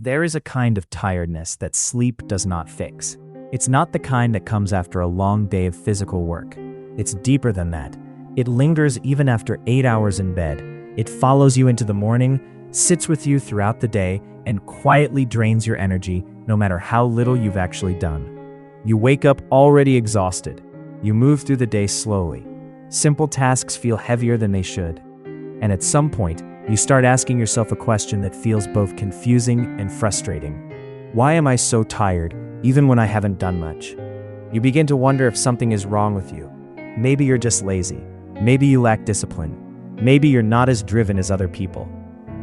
There is a kind of tiredness that sleep does not fix. It's not the kind that comes after a long day of physical work. It's deeper than that. It lingers even after 8 hours in bed. It follows you into the morning, sits with you throughout the day, and quietly drains your energy no matter how little you've actually done. You wake up already exhausted. You move through the day slowly. Simple tasks feel heavier than they should. And at some point, you start asking yourself a question that feels both confusing and frustrating. Why am I so tired, even when I haven't done much? You begin to wonder if something is wrong with you. Maybe you're just lazy. Maybe you lack discipline. Maybe you're not as driven as other people.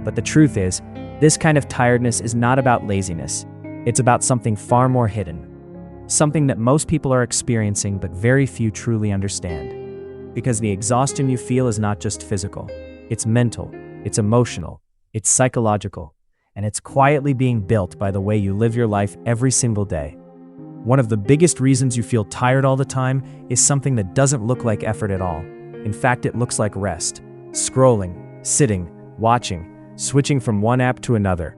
But the truth is, this kind of tiredness is not about laziness. It's about something far more hidden. Something that most people are experiencing but very few truly understand. Because the exhaustion you feel is not just physical. It's mental, it's emotional, it's psychological, and it's quietly being built by the way you live your life every single day. One of the biggest reasons you feel tired all the time is something that doesn't look like effort at all. In fact, it looks like rest. Scrolling, sitting, watching, switching from one app to another.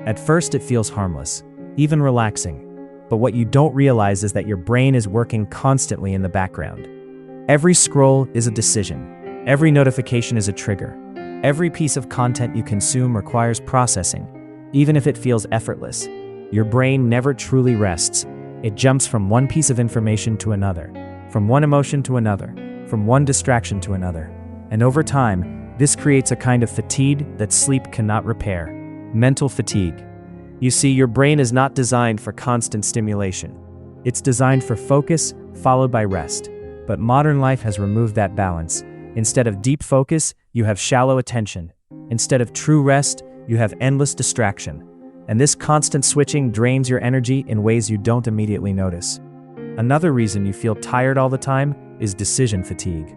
At first it feels harmless, even relaxing. But what you don't realize is that your brain is working constantly in the background. Every scroll is a decision. Every notification is a trigger. Every piece of content you consume requires processing, even if it feels effortless. Your brain never truly rests. It jumps from one piece of information to another, from one emotion to another, from one distraction to another. And over time, this creates a kind of fatigue that sleep cannot repair. Mental fatigue. You see, your brain is not designed for constant stimulation. It's designed for focus, followed by rest. But modern life has removed that balance. Instead of deep focus, you have shallow attention. Instead of true rest, you have endless distraction. And this constant switching drains your energy in ways you don't immediately notice. Another reason you feel tired all the time is decision fatigue.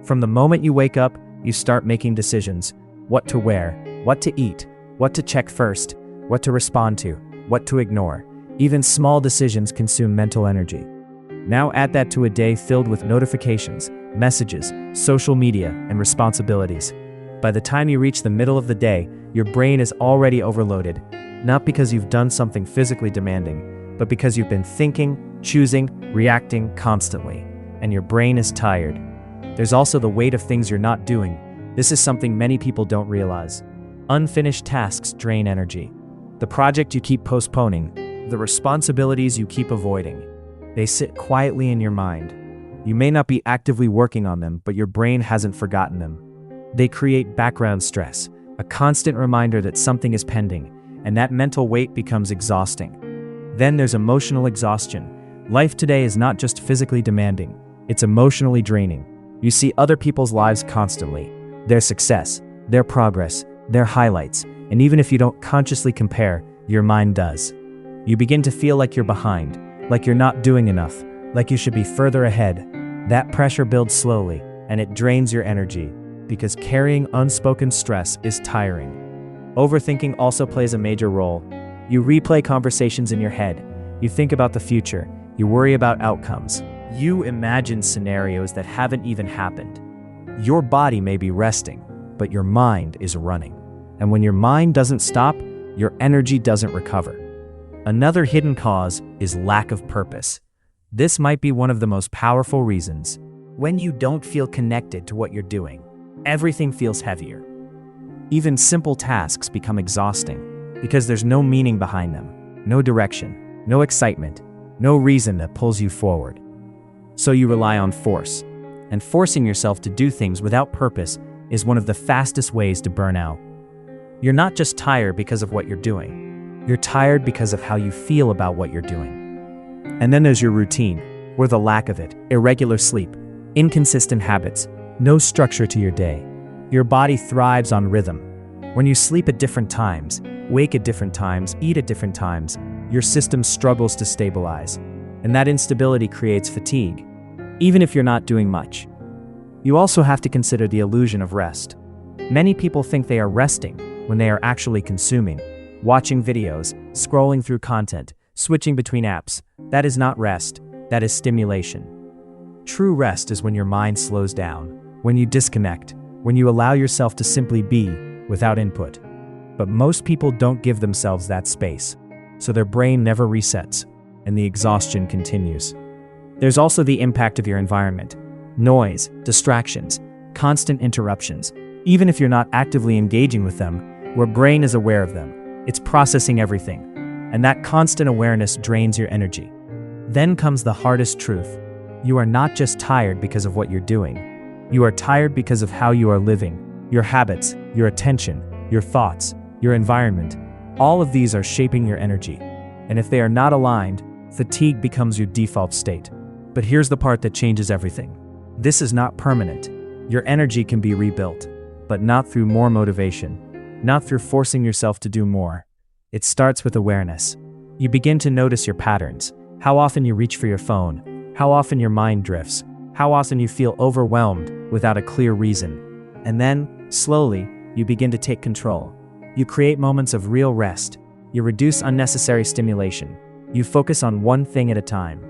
From the moment you wake up, you start making decisions. What to wear, what to eat, what to check first, what to respond to, what to ignore. Even small decisions consume mental energy. Now add that to a day filled with notifications, messages, social media, and responsibilities. By the time you reach the middle of the day, your brain is already overloaded, not because you've done something physically demanding, but because you've been thinking, choosing, reacting constantly, and your brain is tired. There's also the weight of things you're not doing. This is something many people don't realize. Unfinished tasks drain energy. The project you keep postponing, the responsibilities you keep avoiding, they sit quietly in your mind. You may not be actively working on them, but your brain hasn't forgotten them. They create background stress, a constant reminder that something is pending, and that mental weight becomes exhausting. Then there's emotional exhaustion. Life today is not just physically demanding, it's emotionally draining. You see other people's lives constantly, their success, their progress, their highlights, and even if you don't consciously compare, your mind does. You begin to feel like you're behind, like you're not doing enough, like you should be further ahead. That pressure builds slowly, and it drains your energy, because carrying unspoken stress is tiring. Overthinking also plays a major role. You replay conversations in your head, you think about the future, you worry about outcomes. You imagine scenarios that haven't even happened. Your body may be resting, but your mind is running. And when your mind doesn't stop, your energy doesn't recover. Another hidden cause is lack of purpose. This might be one of the most powerful reasons. When you don't feel connected to what you're doing, everything feels heavier. Even simple tasks become exhausting because there's no meaning behind them, no direction, no excitement, no reason that pulls you forward. So you rely on force. And forcing yourself to do things without purpose is one of the fastest ways to burn out. You're not just tired because of what you're doing. You're tired because of how you feel about what you're doing. And then there's your routine, or the lack of it, irregular sleep, inconsistent habits, no structure to your day. Your body thrives on rhythm. When you sleep at different times, wake at different times, eat at different times, your system struggles to stabilize. And that instability creates fatigue, even if you're not doing much. You also have to consider the illusion of rest. Many people think they are resting when they are actually consuming, watching videos, scrolling through content, switching between apps. That is not rest, that is stimulation. True rest is when your mind slows down, when you disconnect, when you allow yourself to simply be without input. But most people don't give themselves that space, so their brain never resets, and the exhaustion continues. There's also the impact of your environment. Noise, distractions, constant interruptions. Even if you're not actively engaging with them, your brain is aware of them. It's processing everything, and that constant awareness drains your energy. Then comes the hardest truth. You are not just tired because of what you're doing. You are tired because of how you are living. Your habits, your attention, your thoughts, your environment, all of these are shaping your energy. And if they are not aligned, fatigue becomes your default state. But here's the part that changes everything. This is not permanent. Your energy can be rebuilt, but not through more motivation, not through forcing yourself to do more. It starts with awareness. You begin to notice your patterns, how often you reach for your phone, how often your mind drifts, how often you feel overwhelmed without a clear reason. And then, slowly, you begin to take control. You create moments of real rest. You reduce unnecessary stimulation. You focus on one thing at a time.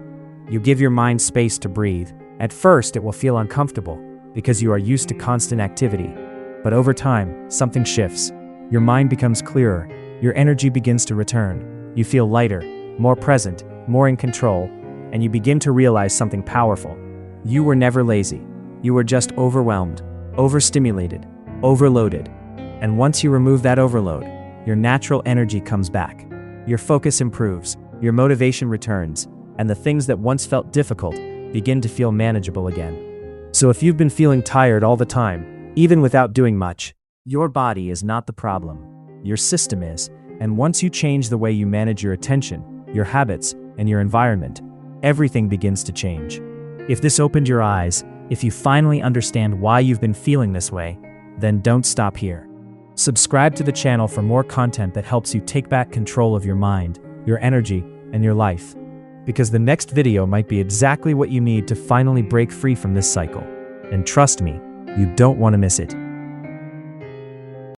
You give your mind space to breathe. At first, it will feel uncomfortable because you are used to constant activity. But over time, something shifts. Your mind becomes clearer. Your energy begins to return. You feel lighter, more present, more in control, and you begin to realize something powerful. You were never lazy. You were just overwhelmed, overstimulated, overloaded. And once you remove that overload, your natural energy comes back. Your focus improves, your motivation returns, and the things that once felt difficult begin to feel manageable again. So if you've been feeling tired all the time, even without doing much, your body is not the problem. Your system is, and once you change the way you manage your attention, your habits, and your environment, everything begins to change. If this opened your eyes, if you finally understand why you've been feeling this way, then don't stop here. Subscribe to the channel for more content that helps you take back control of your mind, your energy, and your life. Because the next video might be exactly what you need to finally break free from this cycle. And trust me, you don't want to miss it.